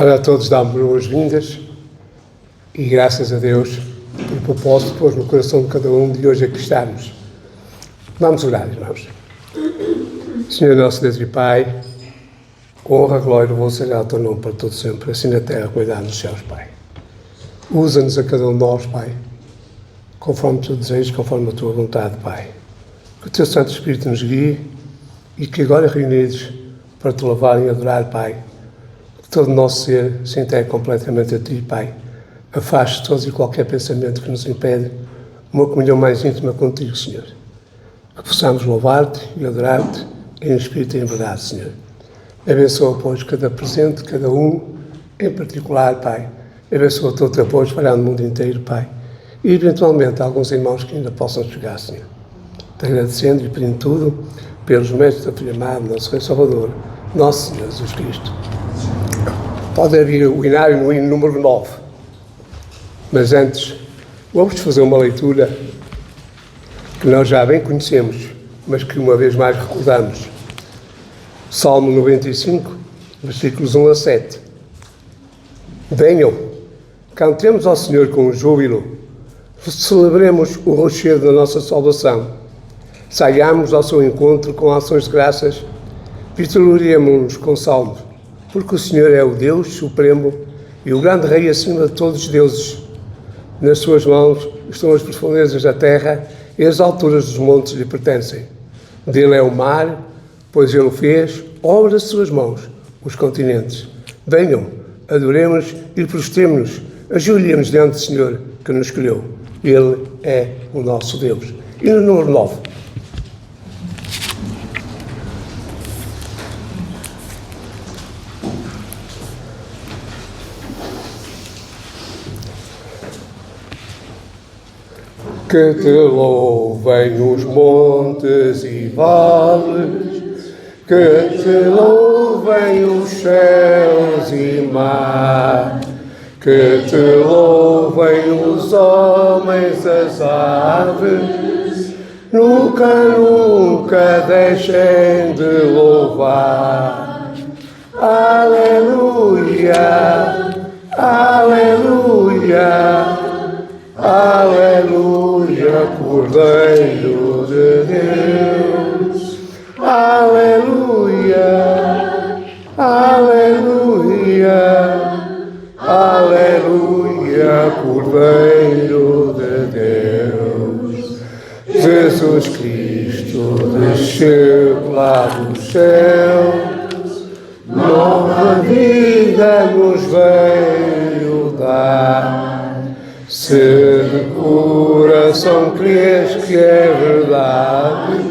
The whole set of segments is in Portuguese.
Ora, a todos damos boas-vindas e graças a Deus pelo propósito que pôs no coração de cada um de hoje aqui estarmos. Vamos orar, irmãos. Senhor nosso Deus e Pai, honra, glória e louvor seja o teu nome para todo sempre, assim na terra como nos céus, Pai. Usa-nos a cada um de nós, Pai, conforme tu desejas, conforme a tua vontade, Pai. Que o teu Santo Espírito nos guie e que agora reunidos para te louvar e adorar, Pai, que todo o nosso ser se entregue completamente a ti, Pai. Afaste todos e qualquer pensamento que nos impede uma comunhão mais íntima contigo, Senhor. Que possamos louvar-te e adorar-te em espírito e em verdade, Senhor. Abençoa, pois, cada presente, cada um, em particular, Pai. Abençoa todo o teu povo espalhado no mundo inteiro, Pai. E, eventualmente, alguns irmãos que ainda possam chegar, Senhor. Te agradecendo e pedindo tudo pelos mestres da Filha Amada, nosso Rei Salvador, nosso Senhor Jesus Cristo. Pode haver o inário no hino número 9. Mas antes, vamos fazer uma leitura que nós já bem conhecemos, mas que uma vez mais recordamos. Salmo 95, versículos 1 a 7. Venham, cantemos ao Senhor com júbilo, celebremos o rochedo da nossa salvação, saiamos ao seu encontro com ações de graças, vitoriemos-nos com salmos, porque o Senhor é o Deus supremo e o grande Rei acima de todos os deuses. Nas suas mãos estão as profundezas da terra e as alturas dos montes lhe pertencem. Dele é o mar, pois ele o fez, obra das suas mãos, os continentes. Venham, adoremos e prostremos-nos, ajoelhemos diante do Senhor que nos escolheu. Ele é o nosso Deus. E no número 9. Que te louvem os montes e vales, que te louvem os céus e mar, que te louvem os homens, as aves, nunca deixem de louvar. Aleluia, aleluia. Aleluia, Cordeiro de Deus. Aleluia, aleluia, aleluia, Cordeiro de Deus. Jesus Cristo desceu lá dos céus, nova vida nos veio dar. Se de coração crês que é verdade,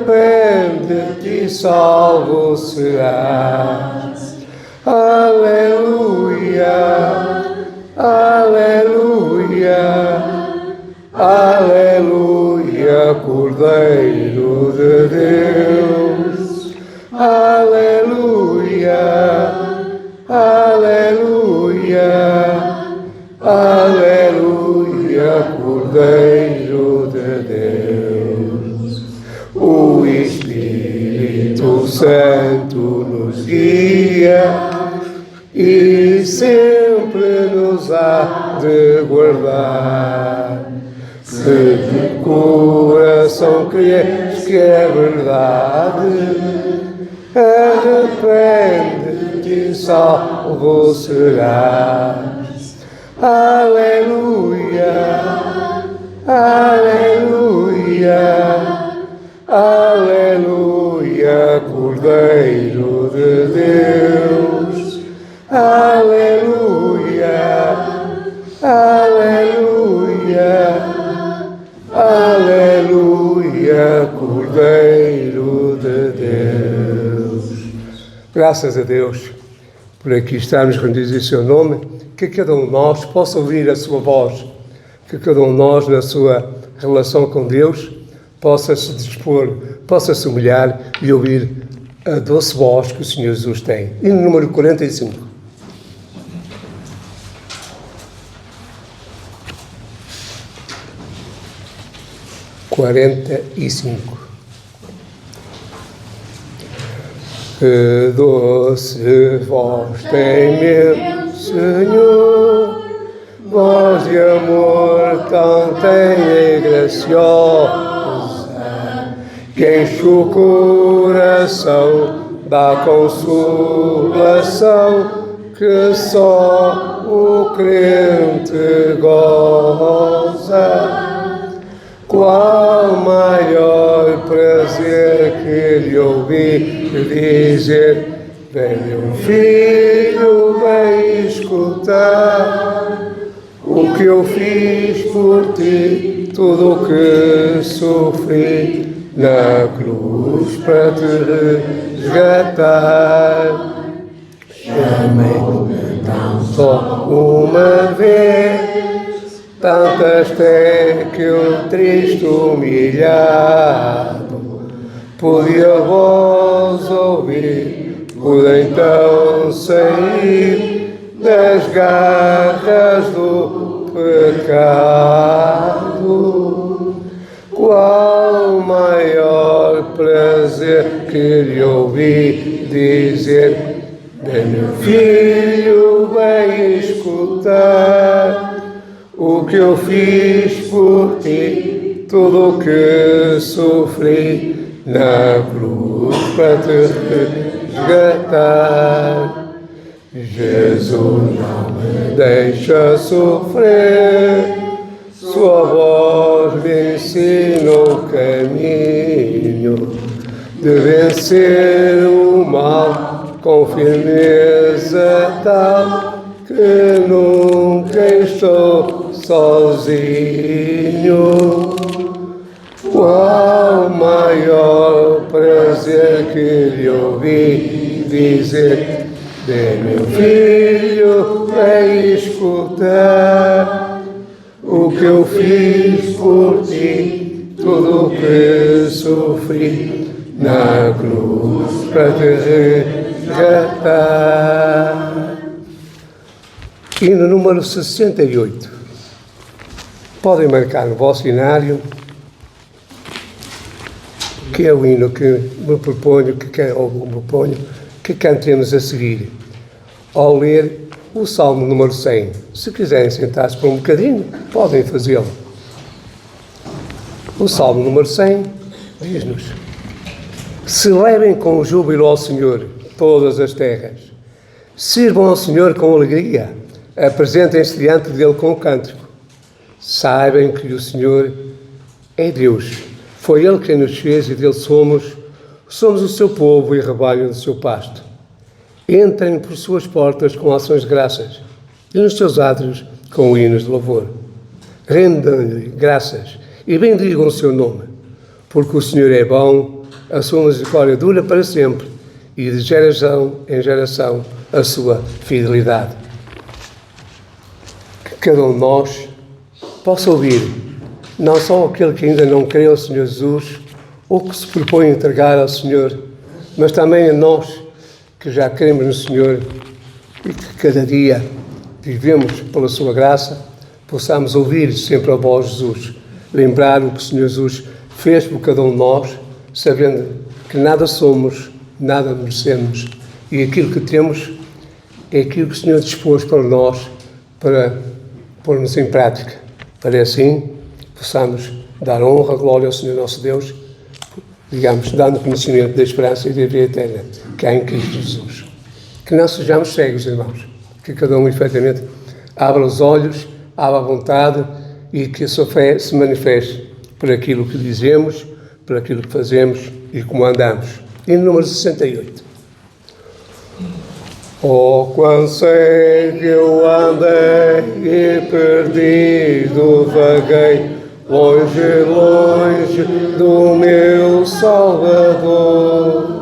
arrepende-te e salvo serás. Aleluia, aleluia, aleluia, Cordeiro de Deus. Aleluia, aleluia. Aleluia, Cordeiro de Deus. O Espírito Santo nos guia e sempre nos há de guardar. Se de coração crês que é verdade, arrepende-te e salvo serás. Aleluia, aleluia, aleluia, Cordeiro de Deus. Aleluia, aleluia, aleluia, Cordeiro de Deus. Graças a Deus por aqui estarmos reunidos em seu nome. Que cada um de nós possa ouvir a sua voz, que cada um de nós, na sua relação com Deus, possa se dispor, possa se humilhar e ouvir a doce voz que o Senhor Jesus tem. E no número 45. Que doce voz tem meu Senhor, voz de amor tão tenra e graciosa, que enche o coração da consolação que só o crente goza. Qual maior prazer que lhe ouvi dizer: vem meu filho, vem escutar o que eu fiz por ti, tudo o que sofri na cruz para te resgatar. Chamei-me tão só uma vez, tantas até que o triste humilhado podia a voz ouvir, pude então sair das garras do pecado. Qual maior prazer que lhe ouvi dizer: vem meu filho, vem escutar o que eu fiz por ti, tudo o que sofri na cruz para te resgatar. Jesus não me deixa sofrer, sua voz me ensina o caminho de vencer o mal com firmeza tal que nunca estou sozinho. Qual maior prazer que lhe ouvi dizer: vem meu filho, vem escutar o que eu fiz por ti, tudo o que sofri na cruz para te resgatar. Hino número 68. Podem marcar no vosso cenário, que é o hino que me proponho, que cantemos a seguir, ao ler o Salmo número 100. Se quiserem sentar-se por um bocadinho, podem fazê-lo. O Salmo número 100 diz-nos: celebrem com júbilo ao Senhor todas as terras, sirvam ao Senhor com alegria, apresentem-se diante dele com o cântico. Saibam que o Senhor é Deus, foi Ele quem nos fez e dele somos o seu povo e rebanho do seu pasto. Entrem por suas portas com ações de graças e nos seus átrios com hinos de louvor. Rendam-lhe graças e bendigam o seu nome, porque o Senhor é bom, a sua misericórdia dura para sempre e de geração em geração a sua fidelidade. Que cada um de nós possa ouvir, não só aquele que ainda não crê ao Senhor Jesus ou que se propõe a entregar ao Senhor, mas também a nós que já cremos no Senhor e que cada dia vivemos pela sua graça, possamos ouvir sempre a voz de Jesus, lembrar o que o Senhor Jesus fez por cada um de nós, sabendo que nada somos, nada merecemos e aquilo que temos é aquilo que o Senhor dispôs para nós, para pormos em prática, para assim possamos dar honra e glória ao Senhor nosso Deus, digamos, dando conhecimento da esperança e da vida eterna que há em Cristo Jesus. Que não sejamos cegos, irmãos, que cada um, efetivamente, abra os olhos, abra a vontade e que a sua fé se manifeste por aquilo que dizemos, por aquilo que fazemos e como andamos. Hino número 68. Oh, quão cego eu andei e perdido vaguei, longe, longe do meu Salvador.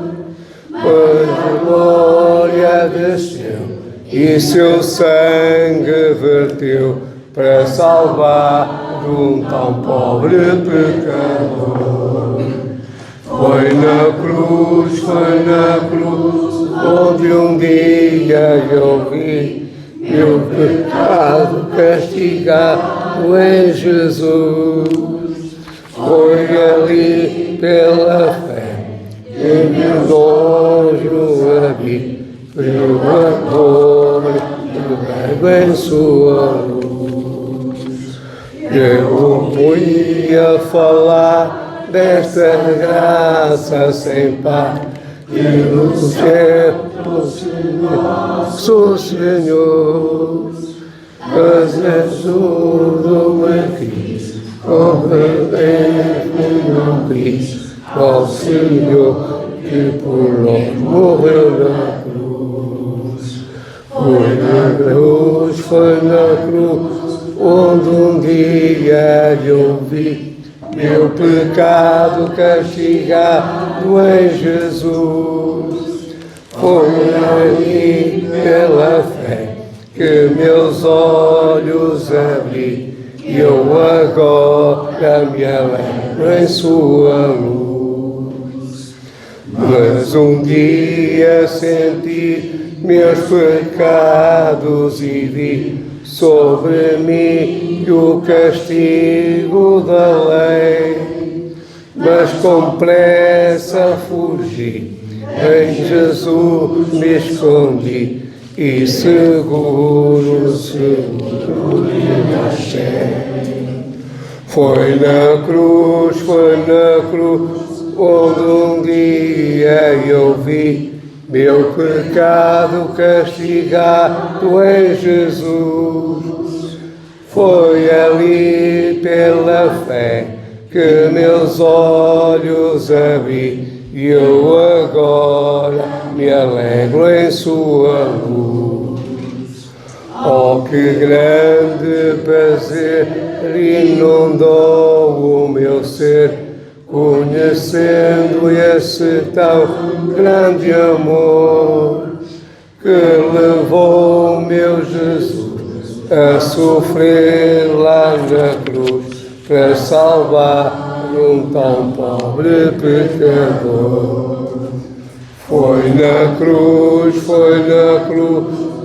Mas a glória desceu e seu sangue verteu para salvar um tão pobre pecador. Foi na cruz, onde um dia eu vi meu pecado castigado em Jesus. Foi ali pela fé que meus olhos abri, pelo amor que bebe em sua luz. Eu podia falar desta graça sem par, e no céu sou Senhor, mas ajuda-me aqui, não quis, ó Senhor, que por nós morreu na cruz. Foi na cruz, onde um dia eu vi meu pecado castigado em Jesus. Foi ali pela fé que meus olhos abri, e eu agora me alegro em sua luz. Mas um dia senti meus pecados e vi sobre mim o castigo da lei, mas com pressa fugi, em Jesus me escondi, e seguro me achei. Foi na cruz, onde um dia eu vi meu pecado castigado em Jesus. Foi ali pela fé que meus olhos abri, e eu agora me alegro em sua luz. Oh, que grande prazer inundou o meu ser, conhecendo esse tão grande amor, que levou meu Jesus a sofrer lá na cruz, para salvar um tão pobre pecador. Foi na cruz,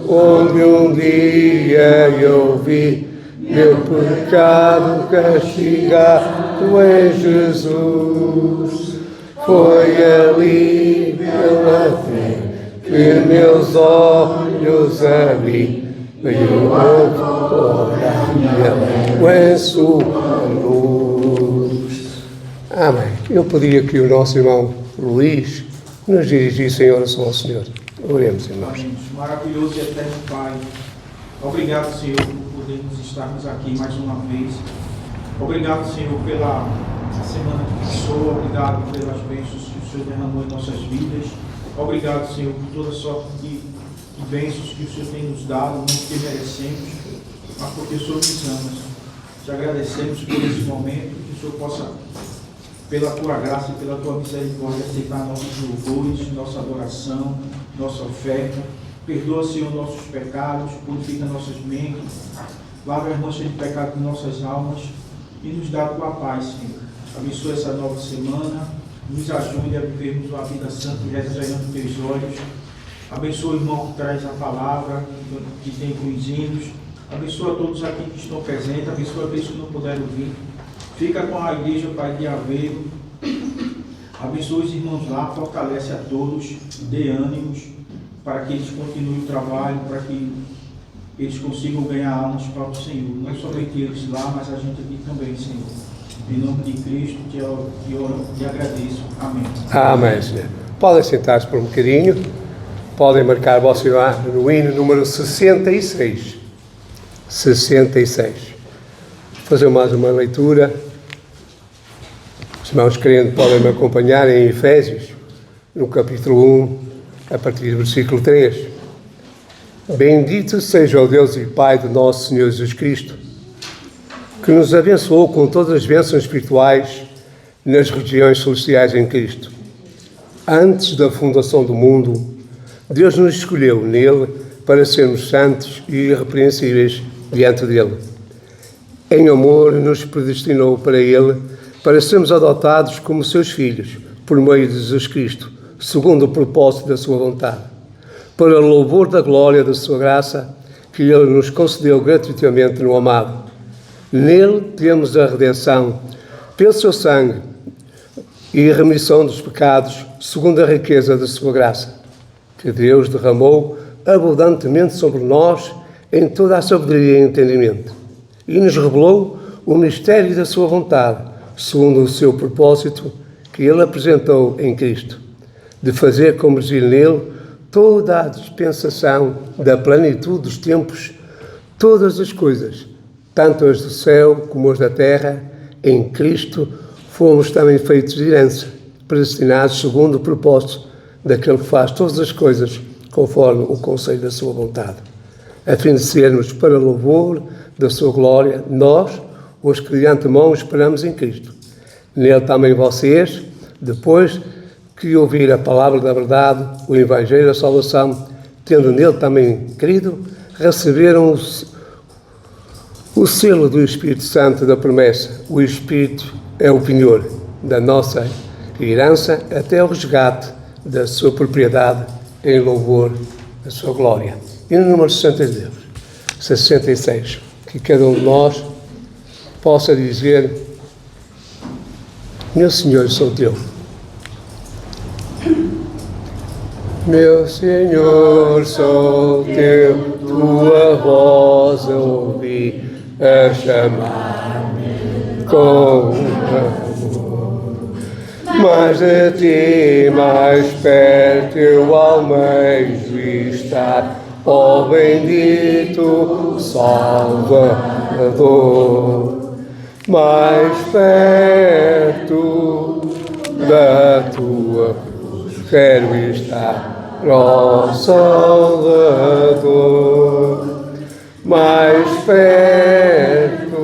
onde um dia eu vi meu pecado castigado em Jesus. Foi ali pela fé que meus olhos abri, e eu agora me alegro em sua luz. Amém. Eu pedia que o nosso irmão Luís nos dirigisse em oração ao Senhor. Oremos, irmãos. Maravilhoso e eterno Pai, obrigado, Senhor, por podermos estarmos aqui mais uma vez. Obrigado, Senhor, pela semana que passou. Obrigado pelas bênçãos que o Senhor derramou em nossas vidas. Obrigado, Senhor, por toda sorte de bênçãos que o Senhor tem nos dado, não porque merecemos, mas porque o Senhor nos ama. Te agradecemos por esse momento, que o Senhor possa, pela Tua graça e pela Tua misericórdia, aceitar nossos louvores, nossa adoração, nossa oferta. Perdoa, Senhor, nossos pecados, purifica nossas mentes, lava as manchas de pecado de nossas almas e nos dá a Tua paz, Senhor. Abençoa essa nova semana, nos ajude a vivermos uma vida santa e reta diante dos Teus olhos. Abençoa o irmão que traz a palavra, que tem com os hinos. Abençoa todos aqui que estão presentes, abençoa aqueles que não puderam vir. Fica com a igreja, Pai, de Aveiro. Abençoa os irmãos lá, fortalece a todos, dê ânimos para que eles continuem o trabalho, para que eles consigam ganhar almas para o Senhor. Não é somente eles lá, mas a gente aqui também, Senhor. Em nome de Cristo, te agradeço. Amém. Amém, Senhor. Podem sentar-se por um bocadinho. Podem marcar o vosso lugar no hino número 66. 66. Vou fazer mais uma leitura. Os irmãos crentes podem me acompanhar em Efésios, no capítulo 1, a partir do versículo 3. Bendito seja o Deus e Pai do nosso Senhor Jesus Cristo, que nos abençoou com todas as bênçãos espirituais nas regiões celestiais em Cristo. Antes da fundação do mundo, Deus nos escolheu nele para sermos santos e irrepreensíveis diante dele. Em amor, nos predestinou para ele, para sermos adotados como seus filhos, por meio de Jesus Cristo, segundo o propósito da sua vontade, para o louvor da glória da sua graça, que ele nos concedeu gratuitamente no amado. Nele temos a redenção, pelo seu sangue, e a remissão dos pecados, segundo a riqueza da sua graça, que Deus derramou abundantemente sobre nós em toda a sabedoria e entendimento, e nos revelou o mistério da sua vontade, segundo o seu propósito, que Ele apresentou em Cristo, de fazer convergir nele toda a dispensação da plenitude dos tempos, todas as coisas, tanto as do céu como as da terra, em Cristo fomos também feitos de herança, predestinados segundo o propósito daquele que faz todas as coisas conforme o conselho da sua vontade, a fim de sermos para louvor da sua glória, nós, os que de antemão esperamos em Cristo. Nele também vocês, depois que ouvir a palavra da verdade, o Evangelho da salvação, tendo nele também crido, receberam o selo do Espírito Santo da promessa. O Espírito é o penhor da nossa herança até o resgate da sua propriedade em louvor da sua glória. E no número 66, que cada um de nós possa dizer: meu Senhor, sou teu. Meu Senhor, sou teu, tua voz ouvi a chamar-me com amor. Mas de ti mais perto eu almejo estar, ó bendito Salvador. Mais perto da tua cruz quero estar, ó Salvador. Mais perto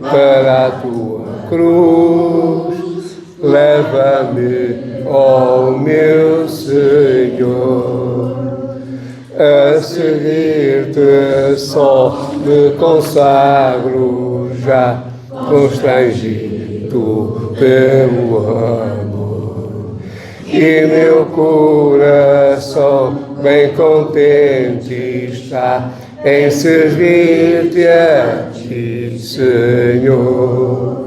para a tua cruz leva-me, ó meu Senhor. A seguir-te só me consagro, já constrangido pelo amor. E meu coração bem contente está em servir-te a ti, Senhor.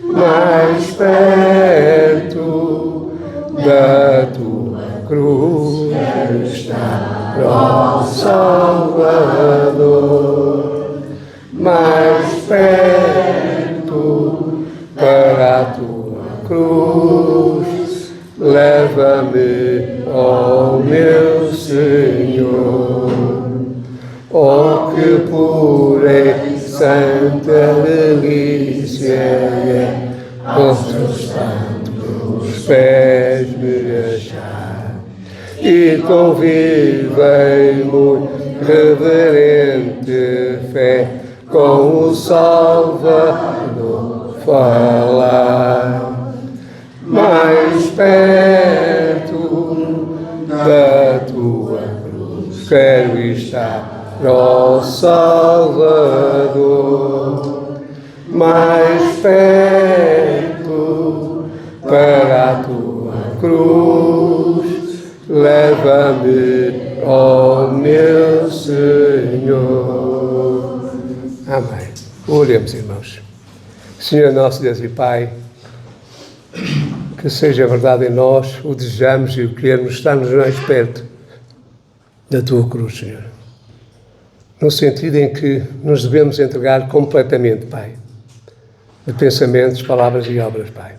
Mais perto da tua cruz está, ó Salvador. Mais perto para a tua cruz leva-me, ó meu Senhor. Oh, que pura e santa delícia é aos teus santos pés me achar, e com viva e muito reverente fé com o Salvador falar. Mais perto da tua cruz quero estar, ó Salvador. Mais perto para a tua cruz leva-me, ó meu Senhor. Amém. Oremos, irmãos. Senhor nosso Deus e Pai, que seja verdade em nós, o desejamos e o queremos, estarmos mais perto da tua cruz, Senhor. No sentido em que nos devemos entregar completamente, Pai, de pensamentos, palavras e obras, Pai.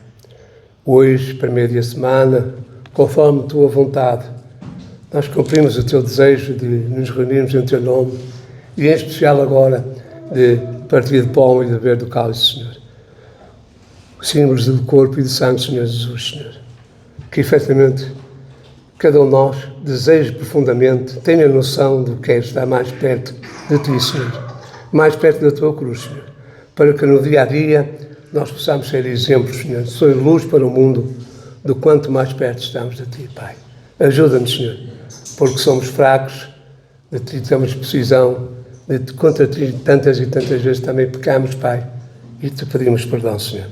Hoje, primeiro dia da semana, conforme tua vontade, nós cumprimos o teu desejo de nos reunirmos em teu nome e, em especial agora, de partir de pão e de beber do cálice, Senhor. Símbolos do corpo e do sangue, Senhor Jesus, Senhor. Que, efetivamente, cada um de nós deseje profundamente, tenha noção do que é estar mais perto de ti, Senhor. Mais perto da tua cruz, Senhor. Para que no dia a dia nós possamos ser exemplos, Senhor. Sois luz para o mundo, do quanto mais perto estamos de ti, Pai. Ajuda-nos, Senhor, porque somos fracos, de ti temos precisão, de contra ti tantas e tantas vezes também pecamos, Pai, e te pedimos perdão, Senhor.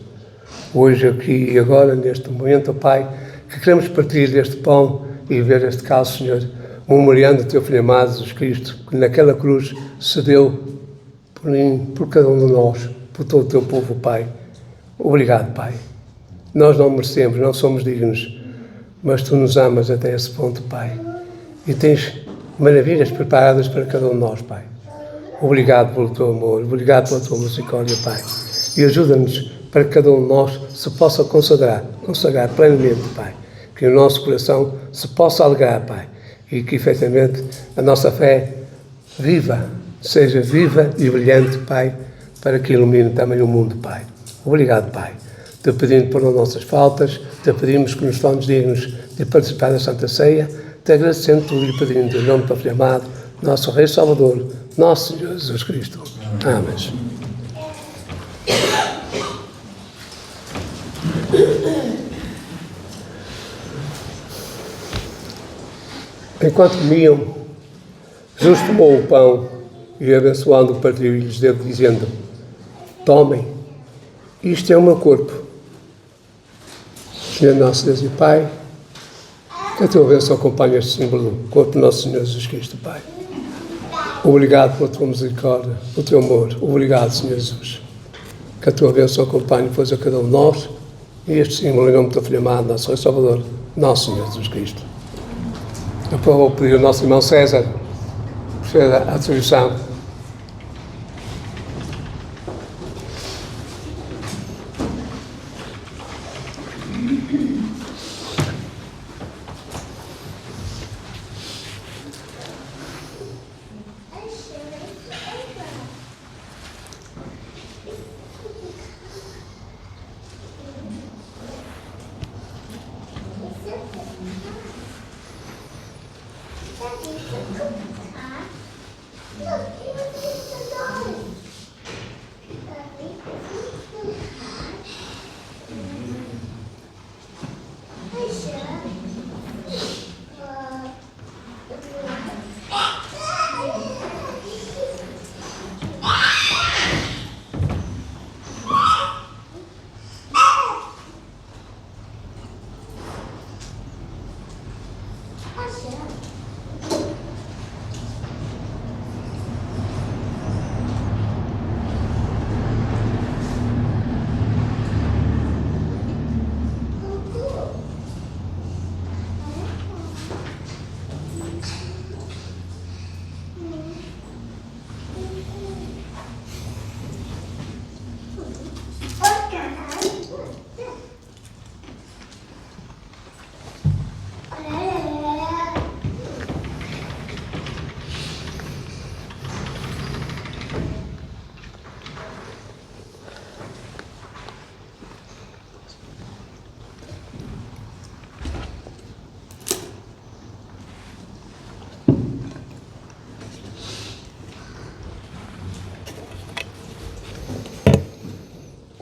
Hoje, aqui e agora, neste momento, Pai, que queremos partir deste pão e ver este cálice, Senhor, memoriando o teu Filho amado, Jesus Cristo, que naquela cruz cedeu por mim, por cada um de nós, por todo o teu povo, Pai. Obrigado, Pai. Nós não merecemos, não somos dignos, mas Tu nos amas até esse ponto, Pai. E tens maravilhas preparadas para cada um de nós, Pai. Obrigado pelo Teu amor, obrigado pela Tua misericórdia, Pai. E ajuda-nos para que cada um de nós se possa consagrar plenamente, Pai. Que o nosso coração se possa alegrar, Pai. E que, efetivamente, a nossa fé seja viva e brilhante, Pai, para que ilumine também o mundo, Pai. Obrigado, Pai. Te pedimos por as nossas faltas, te pedimos que nos tornes dignos de participar da Santa Ceia, te agradecendo tudo e pedindo em nome do Filho amado, nosso Rei Salvador, nosso Senhor Jesus Cristo. Amém. Enquanto comiam, Jesus tomou o pão e, abençoando, partiu e lhes deu, dizendo: tomem, isto é o meu corpo. Senhor nosso Deus e Pai, que a Tua bênção acompanhe este símbolo do corpo do nosso Senhor Jesus Cristo, Pai. Obrigado pela Tua misericórdia, pelo Teu amor. Obrigado, Senhor Jesus. Que a Tua bênção acompanhe, pois, a cada um de nós, e este símbolo, em nome do Teu Filho amado, nosso Rei Salvador, nosso Senhor Jesus Cristo. Eu vou pedir ao nosso irmão César que fez a atribuição.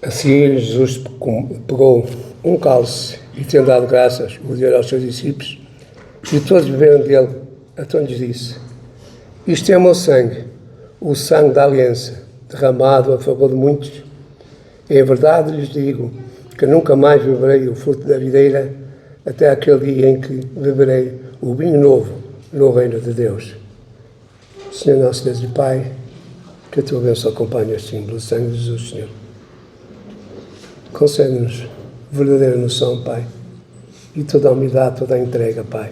Assim, Jesus pegou um cálice e, tendo dado graças, o deu aos seus discípulos, e todos beberam dele. Então lhes disse: isto é o meu sangue, o sangue da aliança, derramado a favor de muitos. Em verdade lhes digo que nunca mais beberei o fruto da videira, até aquele dia em que beberei o vinho novo no reino de Deus. Senhor nosso Deus e Pai, que a Tua bênção acompanhe este símbolo do sangue de Jesus, Senhor. Concede-nos verdadeira noção, Pai, e toda a humildade, toda a entrega, Pai,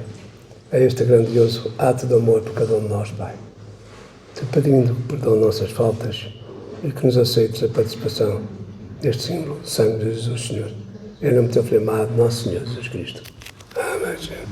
a este grandioso ato de amor por cada um de nós, Pai. Te pedindo perdão de nossas faltas e que nos aceites a participação deste símbolo, sangue de Jesus, Senhor. Em nome do Teu Filho amado, nosso Senhor Jesus Cristo. Amém, Senhor.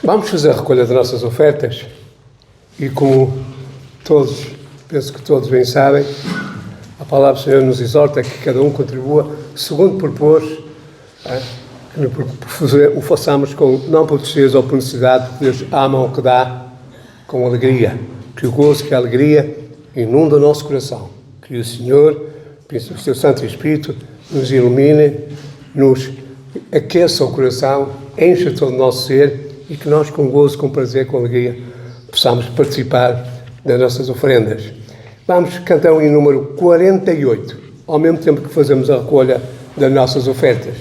Vamos fazer a recolha das nossas ofertas e, como todos, penso que todos bem sabem, a palavra do Senhor nos exorta que cada um contribua segundo propôs, que o façamos não por tristeza ou por necessidade, porque Deus ama o que dá com alegria. Que o gozo, que a alegria inunda o nosso coração. Que o Senhor, o seu Santo Espírito, nos ilumine, nos aqueça o coração, encha todo o nosso ser e que nós, com gozo, com prazer, com alegria, possamos participar das nossas oferendas. Vamos cantar em número 48, ao mesmo tempo que fazemos a recolha das nossas ofertas.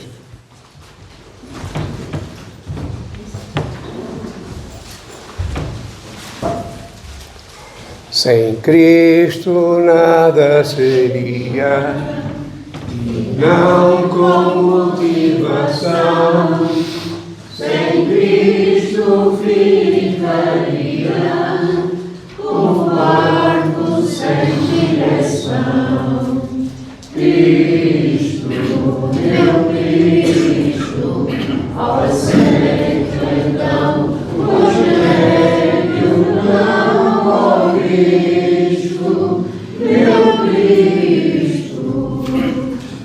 Sem Cristo nada seria, e não com motivação. Sem Cristo ficaria um barco sem direção. Cristo, meu Cristo, ao aceito então o remédio não, ó Cristo, meu Cristo,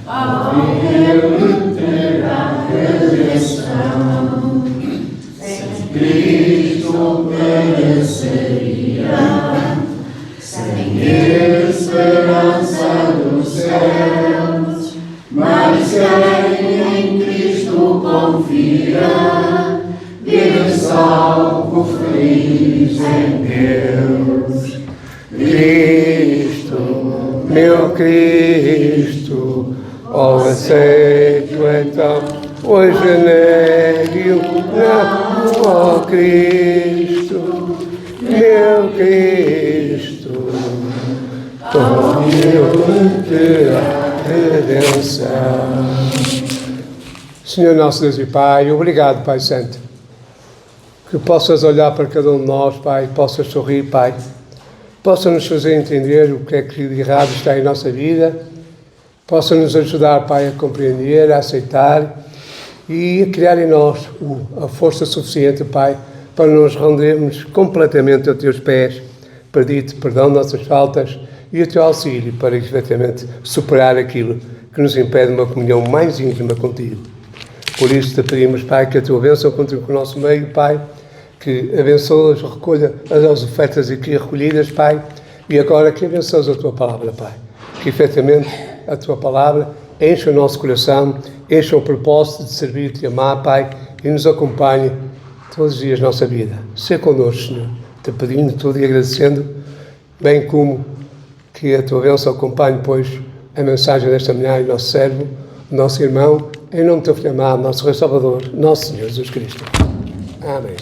ao Deus terá redenção. Cristo mereceria, sem esperança dos céus, mas quem em Cristo confia, vive salvo, feliz em Deus. Cristo, meu Cristo, ó aceito então o remédio não, ó Cristo, meu Cristo, ó meu a redenção. Senhor nosso Deus e Pai, obrigado, Pai Santo, que possas olhar para cada um de nós, Pai, possas sorrir, Pai, possa nos fazer entender o que é que de errado está em nossa vida, possa nos ajudar, Pai, a compreender, a aceitar e a criar em nós a força suficiente, Pai, para nos rendermos completamente aos Teus pés, pedir-te perdão das nossas faltas e o Teu auxílio para, efetivamente, superar aquilo que nos impede uma comunhão mais íntima contigo. Por isso te pedimos, Pai, que a Tua bênção continue com o nosso meio, Pai, que abençoes, recolha as ofertas aqui recolhidas, Pai, e agora que abençoes a Tua palavra, Pai, que efetivamente a Tua palavra encha o nosso coração, encha o propósito de servir-te e amar, Pai, e nos acompanhe todos os dias da nossa vida. Sê connosco, Senhor, te pedindo tudo e agradecendo, bem como que a Tua bênção acompanhe, pois, a mensagem desta manhã e o nosso servo, o nosso irmão, em nome do Teu Filho amado, nosso Rei Salvador, nosso Senhor Jesus Cristo. Amém.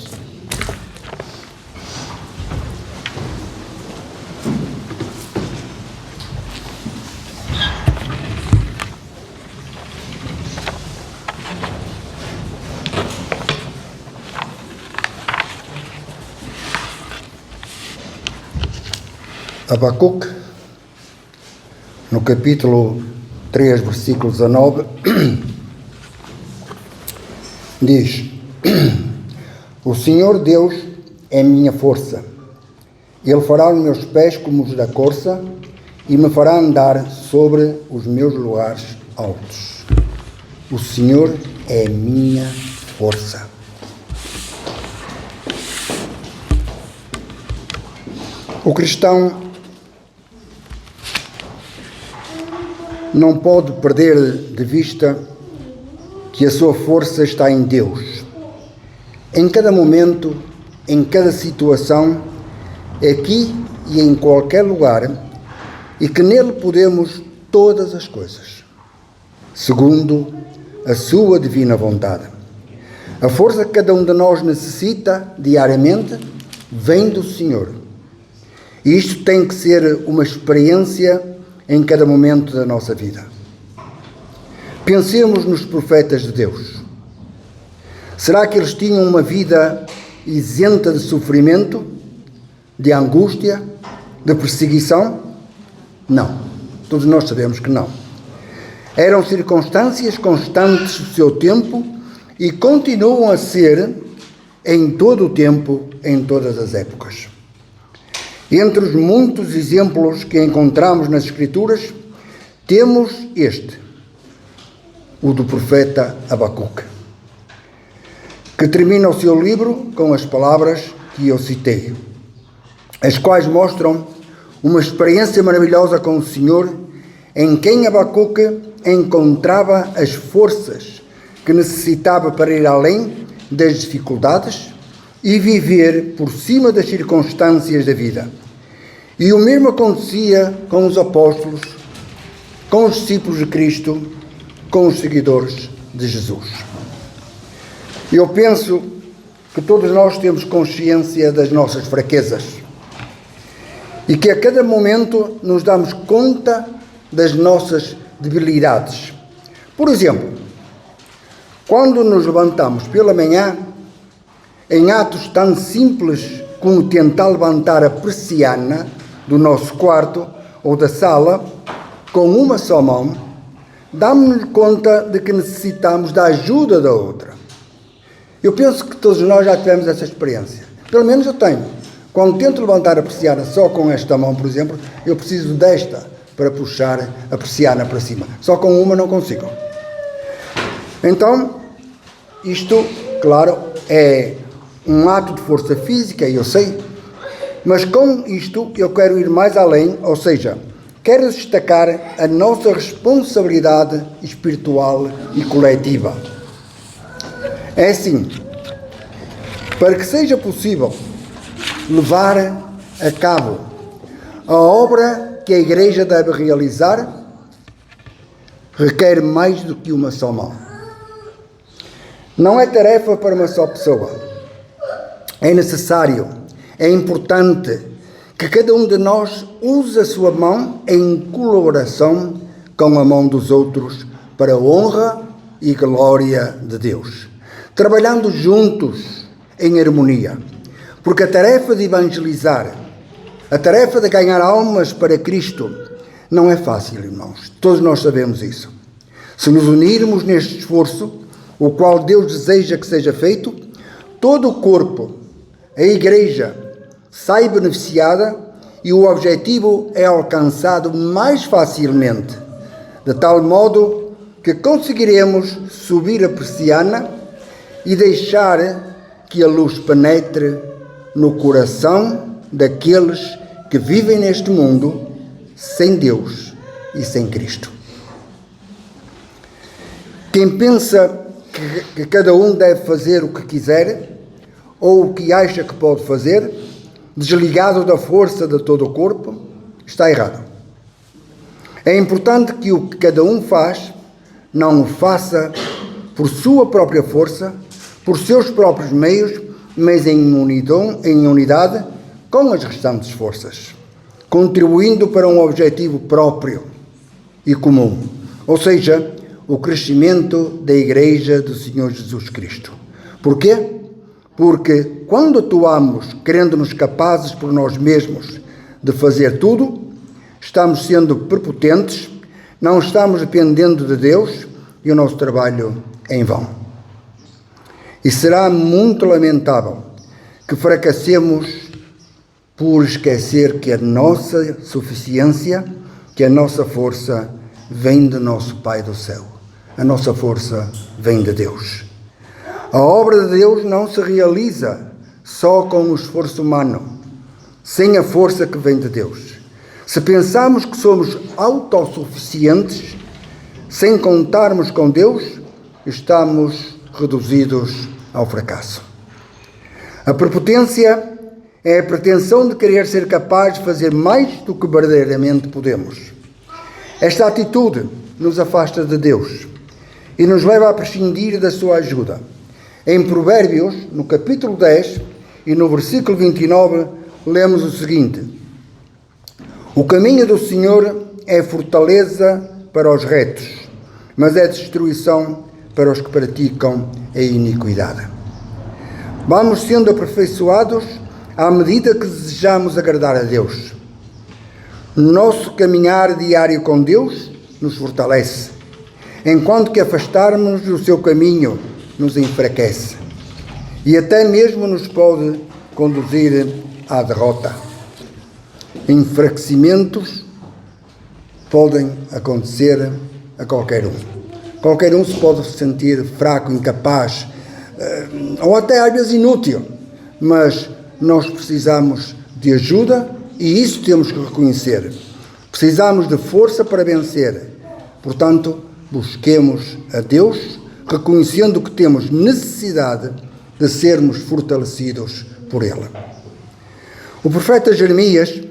Abacuque, no capítulo 3, versículo 19, Diz: o Senhor Deus é minha força. Ele fará os meus pés como os da corça e me fará andar sobre os meus lugares altos. O Senhor é minha força. O cristão não pode perder de vista que a sua força está em Deus. Em cada momento, em cada situação, aqui e em qualquer lugar, e que nele podemos todas as coisas, segundo a sua divina vontade. A força que cada um de nós necessita diariamente vem do Senhor. E isto tem que ser uma experiência em cada momento da nossa vida. Pensemos nos profetas de Deus. Será que eles tinham uma vida isenta de sofrimento, de angústia, de perseguição? Não. Todos nós sabemos que não. Eram circunstâncias constantes do seu tempo e continuam a ser em todo o tempo, em todas as épocas. Entre os muitos exemplos que encontramos nas Escrituras, temos este, o do profeta Abacuque, que termina o seu livro com as palavras que eu citei, as quais mostram uma experiência maravilhosa com o Senhor, em quem Abacuque encontrava as forças que necessitava para ir além das dificuldades e viver por cima das circunstâncias da vida. E o mesmo acontecia com os apóstolos, com os discípulos de Cristo, com os seguidores de Jesus. Eu penso que todos nós temos consciência das nossas fraquezas e que a cada momento nos damos conta das nossas debilidades. Por exemplo, quando nos levantamos pela manhã, em atos tão simples como tentar levantar a persiana do nosso quarto ou da sala com uma só mão, damos-nos conta de que necessitamos da ajuda da outra. Eu penso que todos nós já tivemos essa experiência. Pelo menos eu tenho. Quando tento levantar a persiana só com esta mão, por exemplo, eu preciso desta para puxar a persiana para cima. Só com uma não consigo. Então, isto, claro, é um ato de força física, eu sei, mas com isto eu quero ir mais além, ou seja, quero destacar a nossa responsabilidade espiritual e coletiva. É assim, para que seja possível levar a cabo a obra que a Igreja deve realizar, requer mais do que uma só mão. Não é tarefa para uma só pessoa. É necessário, é importante que cada um de nós use a sua mão em colaboração com a mão dos outros para a honra e glória de Deus, trabalhando juntos em harmonia, porque a tarefa de evangelizar, a tarefa de ganhar almas para Cristo não é fácil, irmãos, todos nós sabemos isso. Se nos unirmos neste esforço, o qual Deus deseja que seja feito, todo o corpo, a Igreja, sai beneficiada e o objetivo é alcançado mais facilmente, de tal modo que conseguiremos subir a persiana e deixar que a luz penetre no coração daqueles que vivem neste mundo sem Deus e sem Cristo. Quem pensa que cada um deve fazer o que quiser ou o que acha que pode fazer, desligado da força de todo o corpo, está errado. É importante que o que cada um faz, não o faça por sua própria força, por seus próprios meios, mas em unidade com as restantes forças, contribuindo para um objetivo próprio e comum, ou seja, o crescimento da Igreja do Senhor Jesus Cristo. Porquê? Porque quando atuamos querendo-nos capazes por nós mesmos de fazer tudo, estamos sendo prepotentes, não estamos dependendo de Deus e o nosso trabalho é em vão. E será muito lamentável que fracassemos por esquecer que a nossa suficiência, que a nossa força vem do nosso Pai do céu. A nossa força vem de Deus. A obra de Deus não se realiza só com o esforço humano, sem a força que vem de Deus. Se pensarmos que somos autossuficientes, sem contarmos com Deus, estamos reduzidos ao fracasso. A prepotência é a pretensão de querer ser capaz de fazer mais do que verdadeiramente podemos. Esta atitude nos afasta de Deus e nos leva a prescindir da sua ajuda. Em Provérbios, no capítulo 10 e no versículo 29, lemos o seguinte: o caminho do Senhor é fortaleza para os retos, mas é destruição para os que praticam a iniquidade. Vamos sendo aperfeiçoados à medida que desejamos agradar a Deus. Nosso caminhar diário com Deus nos fortalece, enquanto que afastarmos do seu caminho nos enfraquece e até mesmo nos pode conduzir à derrota. Enfraquecimentos podem acontecer a qualquer um. Qualquer um se pode sentir fraco, incapaz, ou até às vezes inútil, mas nós precisamos de ajuda e isso temos que reconhecer. Precisamos de força para vencer. Portanto, busquemos a Deus, reconhecendo que temos necessidade de sermos fortalecidos por Ele. O profeta Jeremias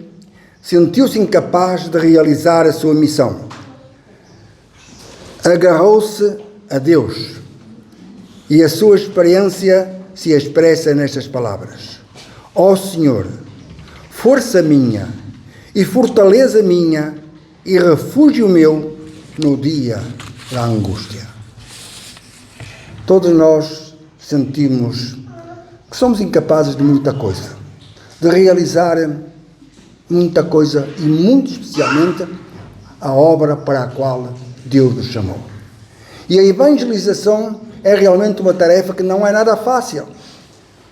sentiu-se incapaz de realizar a sua missão. Agarrou-se a Deus e a sua experiência se expressa nestas palavras: ó Senhor, força minha e fortaleza minha e refúgio meu no dia da angústia. Todos nós sentimos que somos incapazes de muita coisa, de realizar muita coisa e muito especialmente a obra para a qual Deus nos chamou. E a evangelização é realmente uma tarefa que não é nada fácil,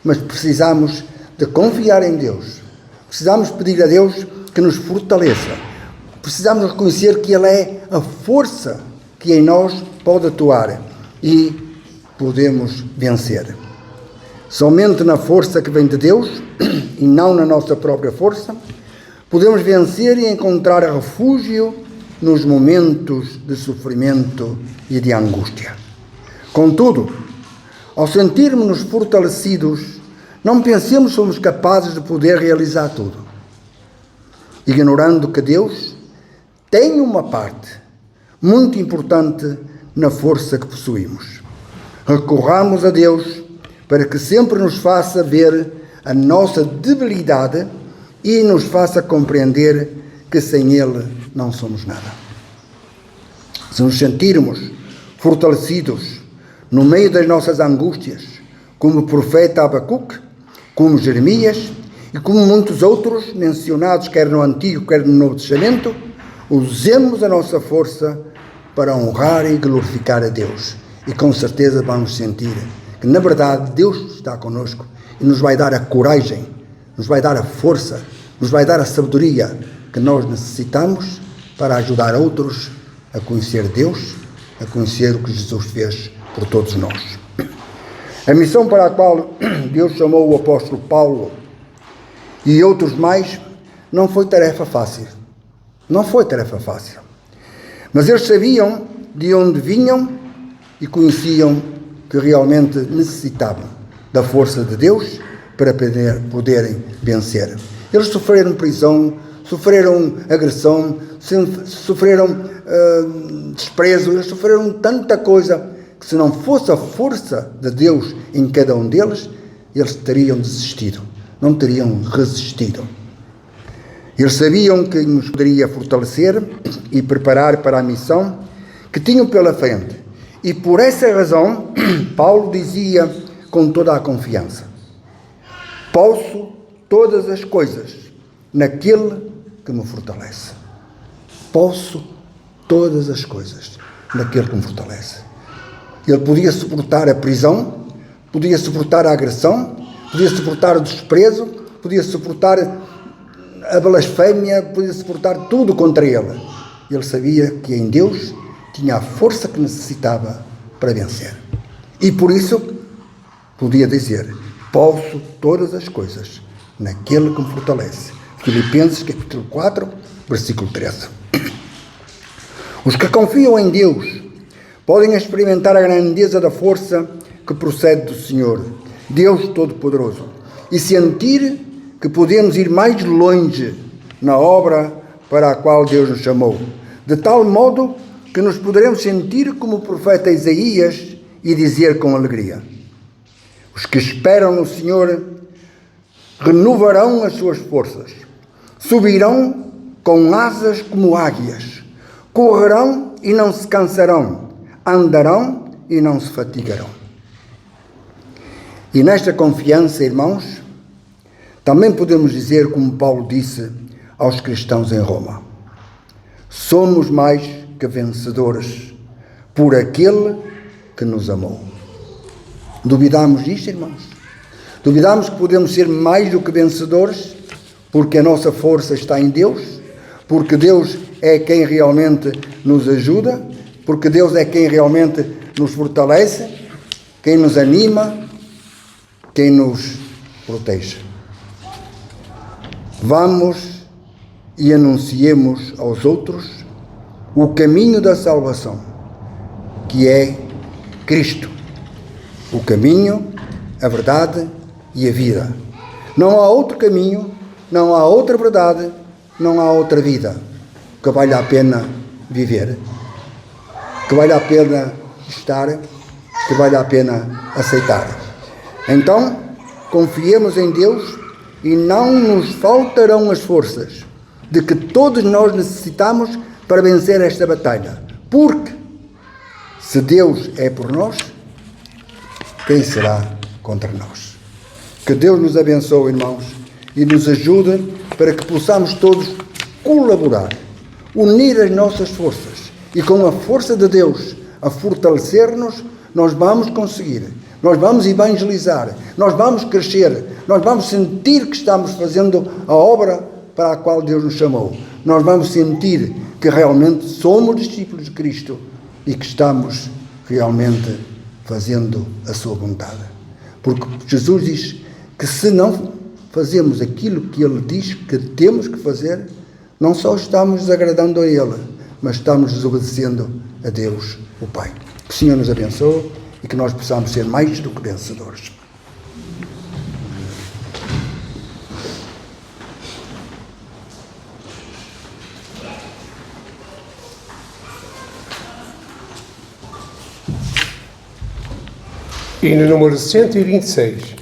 mas precisamos de confiar em Deus, precisamos pedir a Deus que nos fortaleça, precisamos reconhecer que Ele é a força que em nós pode atuar e podemos vencer. Somente na força que vem de Deus e não na nossa própria força, podemos vencer e encontrar refúgio nos momentos de sofrimento e de angústia. Contudo, ao sentirmos-nos fortalecidos, não pensemos que somos capazes de poder realizar tudo, ignorando que Deus tem uma parte muito importante na força que possuímos. Recorramos a Deus para que sempre nos faça ver a nossa debilidade e nos faça compreender que sem Ele não somos nada. Se nos sentirmos fortalecidos no meio das nossas angústias, como o profeta Abacuque, como Jeremias e como muitos outros mencionados, quer no Antigo, quer no Novo Testamento, usemos a nossa força para honrar e glorificar a Deus. E com certeza vamos sentir que, na verdade, Deus está conosco e nos vai dar a coragem, nos vai dar a força, nos vai dar a sabedoria que nós necessitamos para ajudar outros a conhecer Deus, a conhecer o que Jesus fez por todos nós. A missão para a qual Deus chamou o apóstolo Paulo e outros mais não foi tarefa fácil. Não foi tarefa fácil. Mas eles sabiam de onde vinham e conheciam que realmente necessitavam da força de Deus para poderem vencer. Eles sofreram prisão, sofreram agressão, sofreram desprezo, eles sofreram tanta coisa que, se não fosse a força de Deus em cada um deles, eles teriam desistido, não teriam resistido. Eles sabiam que nos poderia fortalecer e preparar para a missão que tinham pela frente. E por essa razão, Paulo dizia com toda a confiança: posso todas as coisas naquele que me fortalece. Posso todas as coisas naquele que me fortalece. Ele podia suportar a prisão, podia suportar a agressão, podia suportar o desprezo, podia suportar a blasfémia, podia suportar tudo contra ele. Ele sabia que em Deus tinha a força que necessitava para vencer. E por isso podia dizer: posso todas as coisas naquele que me fortalece. Filipenses capítulo 4, versículo 13. Os que confiam em Deus podem experimentar a grandeza da força que procede do Senhor, Deus Todo-Poderoso, e sentir que podemos ir mais longe na obra para a qual Deus nos chamou, de tal modo que nos poderemos sentir como o profeta Isaías e dizer com alegria: os que esperam no Senhor renovarão as suas forças, subirão com asas como águias, correrão e não se cansarão, andarão e não se fatigarão. E nesta confiança, irmãos, também podemos dizer, como Paulo disse aos cristãos em Roma: somos mais que vencedores por aquele que nos amou. Duvidamos disto, irmãos? Duvidamos que podemos ser mais do que vencedores porque a nossa força está em Deus, porque Deus é quem realmente nos ajuda, porque Deus é quem realmente nos fortalece, quem nos anima, quem nos protege. Vamos e anunciemos aos outros o caminho da salvação, que é Cristo. O caminho, a verdade e a vida. Não há outro caminho, não há outra verdade, não há outra vida que valha a pena viver, que valha a pena estar, que valha a pena aceitar. Então, confiemos em Deus e não nos faltarão as forças de que todos nós necessitamos para vencer esta batalha. Porque, se Deus é por nós, quem será contra nós? Que Deus nos abençoe, irmãos, e nos ajude para que possamos todos colaborar, unir as nossas forças e com a força de Deus a fortalecer-nos, nós vamos conseguir, nós vamos evangelizar, nós vamos crescer, nós vamos sentir que estamos fazendo a obra para a qual Deus nos chamou. Nós vamos sentir que realmente somos discípulos de Cristo e que estamos realmente fazendo a sua vontade. Porque Jesus diz que se não fazemos aquilo que Ele diz que temos que fazer, não só estamos desagradando a Ele, mas estamos desobedecendo a Deus, o Pai. Que o Senhor nos abençoe e que nós possamos ser mais do que vencedores. E no número 126.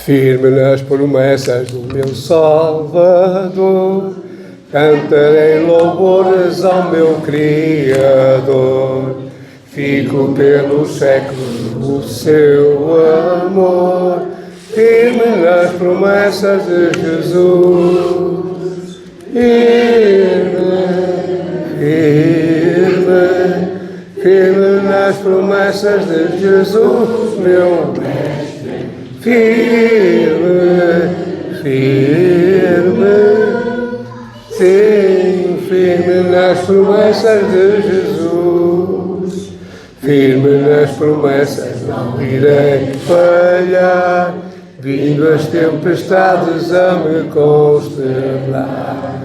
Firme nas promessas do meu Salvador, cantarei louvores ao meu Criador. Fico pelos séculos no seu amor, firme nas promessas de Jesus. Firme, firme, firme nas promessas de Jesus, meu Mestre. Firme, firme, sim, firme nas promessas de Jesus. Firme nas promessas, não irei falhar, vindo as tempestades a me consternar.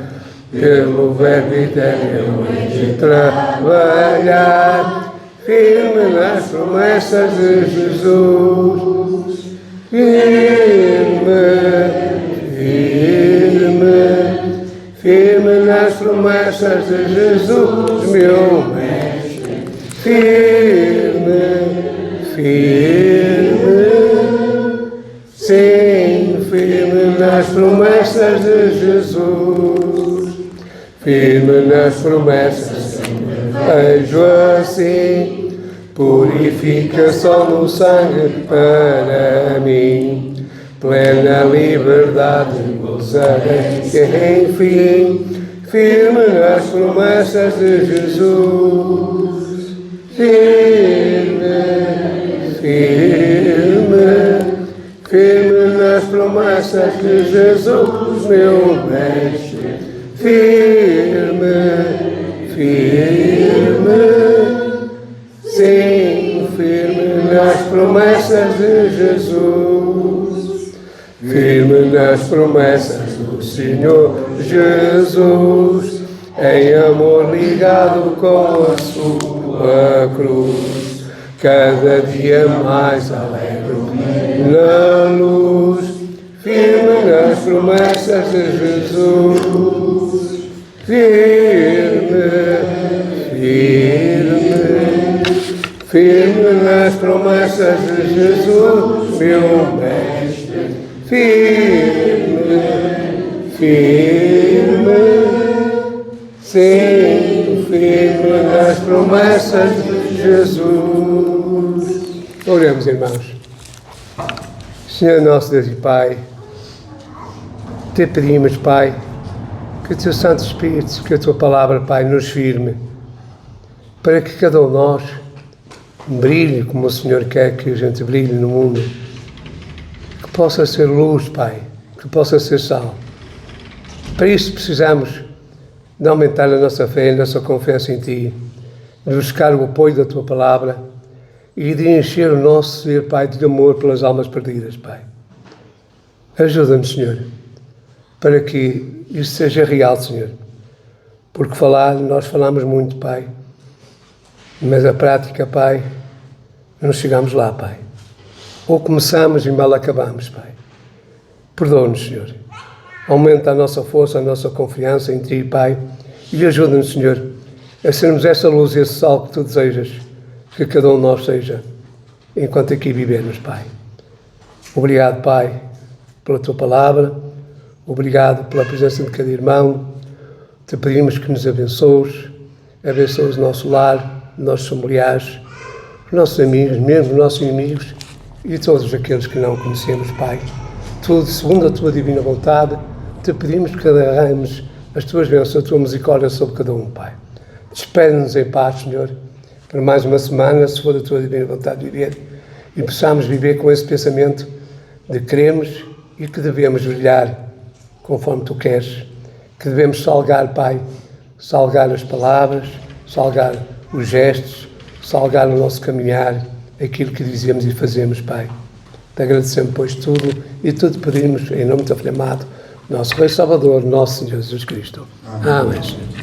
Pelo verbo eterno hei de trabalhar, firme nas promessas de Jesus. Firme, firme, firme nas promessas de Jesus, meu Mestre. Firme, firme, sim, firme nas promessas de Jesus. Firme nas promessas, vejo assim, purificação no sangue para mim. Plena liberdade gozarei, enfim, firme nas promessas de Jesus. Firme, firme nas promessas de Jesus, meu mestre. Firme, sim, firme nas promessas de Jesus. Firme nas promessas do Senhor Jesus, em amor ligado com a sua cruz, cada dia mais alegro-me na luz. Firme nas promessas de Jesus, firme nas promessas de Jesus, meu mestre. Firme, sim, firme nas promessas de Jesus. Oremos, irmãos. Senhor nosso Deus e Pai, te pedimos, Pai, que o Teu Santo Espírito, que a Tua Palavra, Pai, nos firme, para que cada um de nós brilhe como o Senhor quer que a gente brilhe no mundo. Que possa ser luz, Pai, que possa ser sal. Para isso precisamos de aumentar a nossa fé, a nossa confiança em Ti, de buscar o apoio da Tua Palavra e de encher o nosso ser, Pai, de amor pelas almas perdidas, Pai. Ajuda-nos, Senhor, para que isso seja real, Senhor. Porque nós falamos muito, Pai, mas a prática, Pai, não chegamos lá, Pai. Ou começamos e mal acabamos, Pai. Perdoa-nos, Senhor. Aumenta a nossa força, a nossa confiança em Ti, Pai, e ajuda-nos, Senhor, a sermos essa luz e esse sal que Tu desejas que cada um de nós seja, enquanto aqui vivemos, Pai. Obrigado, Pai, pela Tua Palavra. Obrigado pela presença de cada irmão. Te pedimos que nos abençoes o nosso lar, os nossos familiares, os nossos amigos, mesmo os nossos inimigos e todos aqueles que não conhecemos, Pai. Tudo segundo a Tua divina vontade, te pedimos que derrames as Tuas bênçãos, a Tua misericórdia sobre cada um, Pai. Despede-nos em paz, Senhor, para mais uma semana, se for a Tua divina vontade de viver, e possamos viver com esse pensamento de queremos e que devemos brilhar conforme Tu queres, que devemos salgar, Pai, salgar as palavras, salgar os gestos, salgar o nosso caminhar, aquilo que dizemos e fazemos, Pai. Te agradecemos, pois, tudo e tudo pedimos em nome do Filho amado, nosso Rei Salvador, nosso Senhor Jesus Cristo. Amém, Senhor.